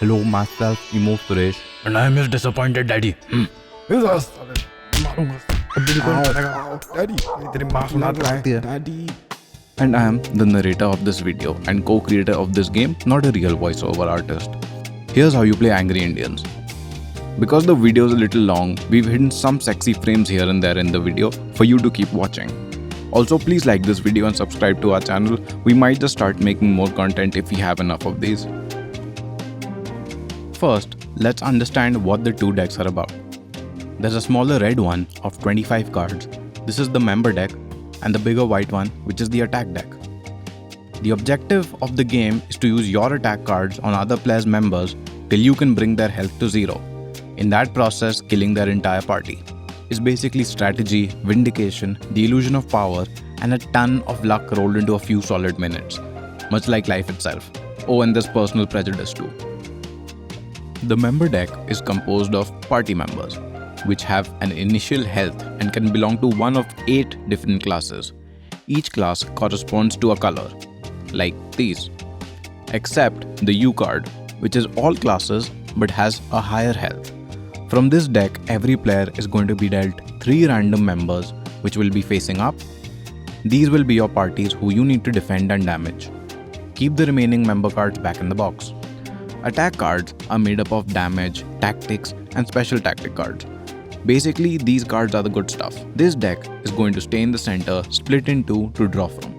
Hello, myself, Emo Suresh. And I am his disappointed daddy. Daddy. And I am the narrator of this video and co-creator of this game, not a real voiceover artist. Here's how you play Angry Indians. Because the video is a little long, we've hidden some sexy frames here and there in the video for you to keep watching. Also, please like this video and subscribe to our channel. We might just start making more content if we have enough of these. First, let's understand what the two decks are about. There's a smaller red one of 25 cards. This is the member deck, and the bigger white one, which is the attack deck. The objective of the game is to use your attack cards on other players' members till you can bring their health to 0. In that process, killing their entire party. It's basically strategy, vindication, the illusion of power, and a ton of luck rolled into a few solid minutes. Much like life itself. Oh, and there's personal prejudice too. The member deck is composed of party members, which have an initial health and can belong to one of 8 different classes. Each class corresponds to a color, like these. Except the U card, which is all classes but has a higher health. From this deck, every player is going to be dealt 3 random members which will be facing up. These will be your parties who you need to defend and damage. Keep the remaining member cards back in the box. Attack cards are made up of damage, tactics, and special tactic cards. Basically, these cards are the good stuff. This deck is going to stay in the center, split in 2 to draw from.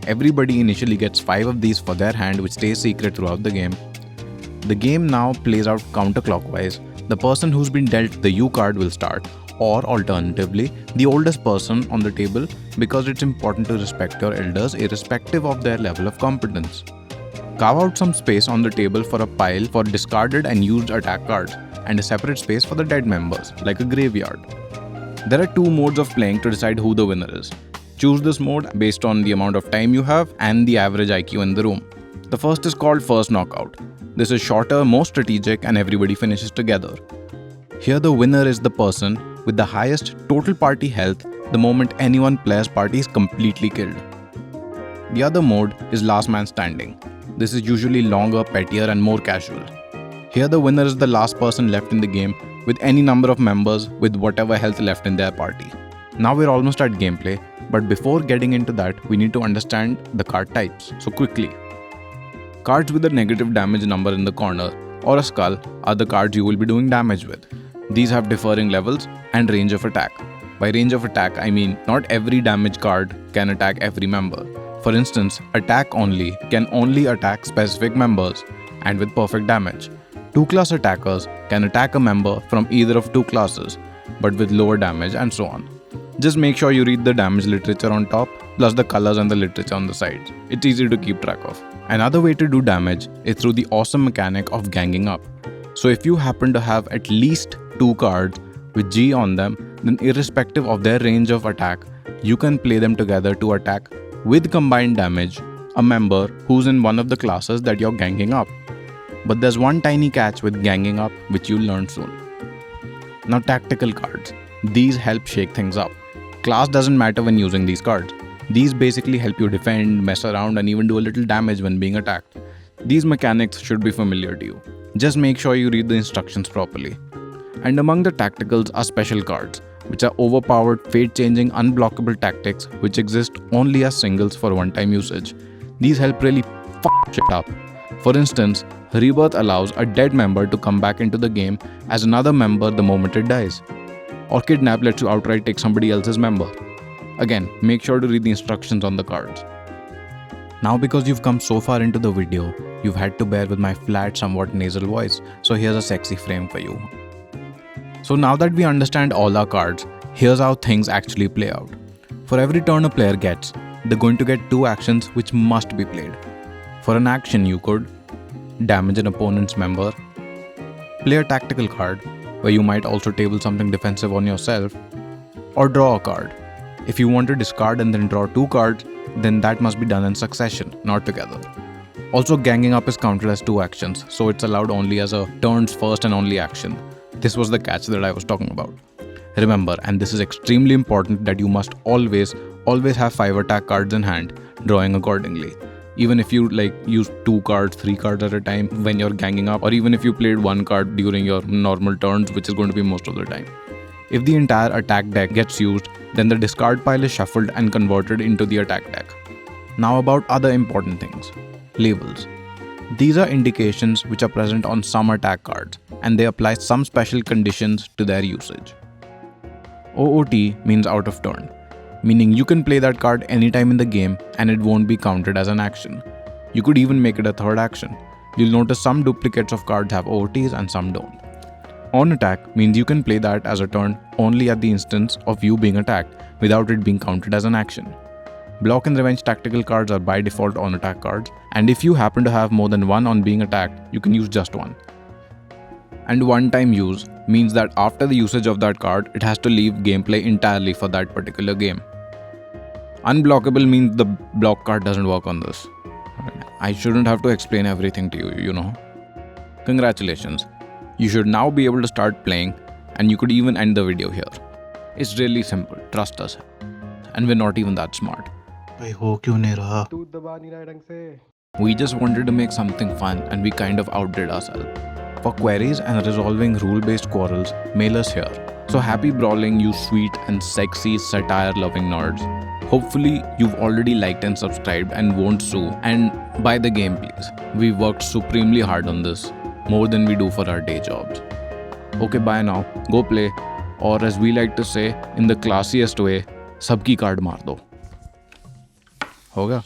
Everybody initially gets 5 of these for their hand, which stays secret throughout the game. The game now plays out counterclockwise. The person who's been dealt the U card will start, or alternatively, the oldest person on the table, because it's important to respect your elders irrespective of their level of competence. Carve out some space on the table for a pile for discarded and used attack cards, and a separate space for the dead members, like a graveyard. There are 2 modes of playing to decide who the winner is. Choose this mode based on the amount of time you have and the average IQ in the room. The first is called First Knockout. This is shorter, more strategic, and everybody finishes together. Here the winner is the person with the highest total party health the moment anyone player's party is completely killed. The other mode is Last Man Standing. This is usually longer, pettier, and more casual. Here the winner is the last person left in the game with any number of members with whatever health left in their party. Now we're almost at gameplay, but before getting into that, we need to understand the card types. So quickly. Cards with a negative damage number in the corner or a skull are the cards you will be doing damage with. These have differing levels and range of attack. By range of attack, I mean not every damage card can attack every member. For instance, Attack Only can only attack specific members and with perfect damage. 2-class attackers can attack a member from either of 2 classes, but with lower damage and so on. Just make sure you read the damage literature on top, plus the colors and the literature on the sides. It's easy to keep track of. Another way to do damage is through the awesome mechanic of ganging up. So if you happen to have at least 2 cards with G on them, then irrespective of their range of attack, you can play them together to attack with combined damage a member who's in one of the classes that you're ganging up. But there's one tiny catch with ganging up which you'll learn soon. Now, tactical cards. These help shake things up. Class doesn't matter when using these cards. These basically help you defend, mess around, and even do a little damage when being attacked. These mechanics should be familiar to you. Just make sure you read the instructions properly. And among the tacticals are special cards, which are overpowered, fate-changing, unblockable tactics which exist only as singles for one-time usage. These help really f*** shit up. For instance, Rebirth allows a dead member to come back into the game as another member the moment it dies. Or Kidnap lets you outright take somebody else's member. Again, make sure to read the instructions on the cards. Now because you've come so far into the video, you've had to bear with my flat, somewhat nasal voice, so here's a sexy frame for you. So now that we understand all our cards, here's how things actually play out. For every turn a player gets, they're going to get 2 actions which must be played. For an action you could damage an opponent's member, play a tactical card, where you might also table something defensive on yourself, or draw a card. If you want to discard and then draw 2 cards, then that must be done in succession, not together. Also, ganging up is counted as 2 actions, so it's allowed only as a turn's first and only action. This was the catch that I was talking about. Remember, and this is extremely important, that you must always have 5 attack cards in hand, drawing accordingly. even if you like use 2 cards, 3 cards at a time when you're ganging up, or even if you played 1 card during your normal turns, which is going to be most of the time. If the entire attack deck gets used, then the discard pile is shuffled and converted into the attack deck. Now about other important things. Labels. These are indications which are present on some attack cards, and they apply some special conditions to their usage. OOT means out of turn, meaning you can play that card anytime in the game and it won't be counted as an action. You could even make it a third action. You'll notice some duplicates of cards have OOTs and some don't. On attack means you can play that as a turn only at the instance of you being attacked without it being counted as an action. Block and revenge tactical cards are by default on attack cards, and if you happen to have more than one on being attacked, you can use just one. And one-time use means that after the usage of that card, it has to leave gameplay entirely for that particular game. Unblockable means the block card doesn't work on this. I shouldn't have to explain everything to you, you know. Congratulations. You should now be able to start playing, and you could even end the video here. It's really simple, trust us. And we're not even that smart. भाई हो क्यों नहीं रहा? We just wanted to make something fun and we kind of outdid ourselves. For queries and resolving rule-based quarrels, mail us here. So happy brawling, you sweet and sexy satire-loving nerds. Hopefully you've already liked and subscribed and won't sue, and buy the game please. We worked supremely hard on this, more than we do for our day jobs. Okay, bye now, go play, or as we like to say in the classiest way, सबकी card मार दो. होगा?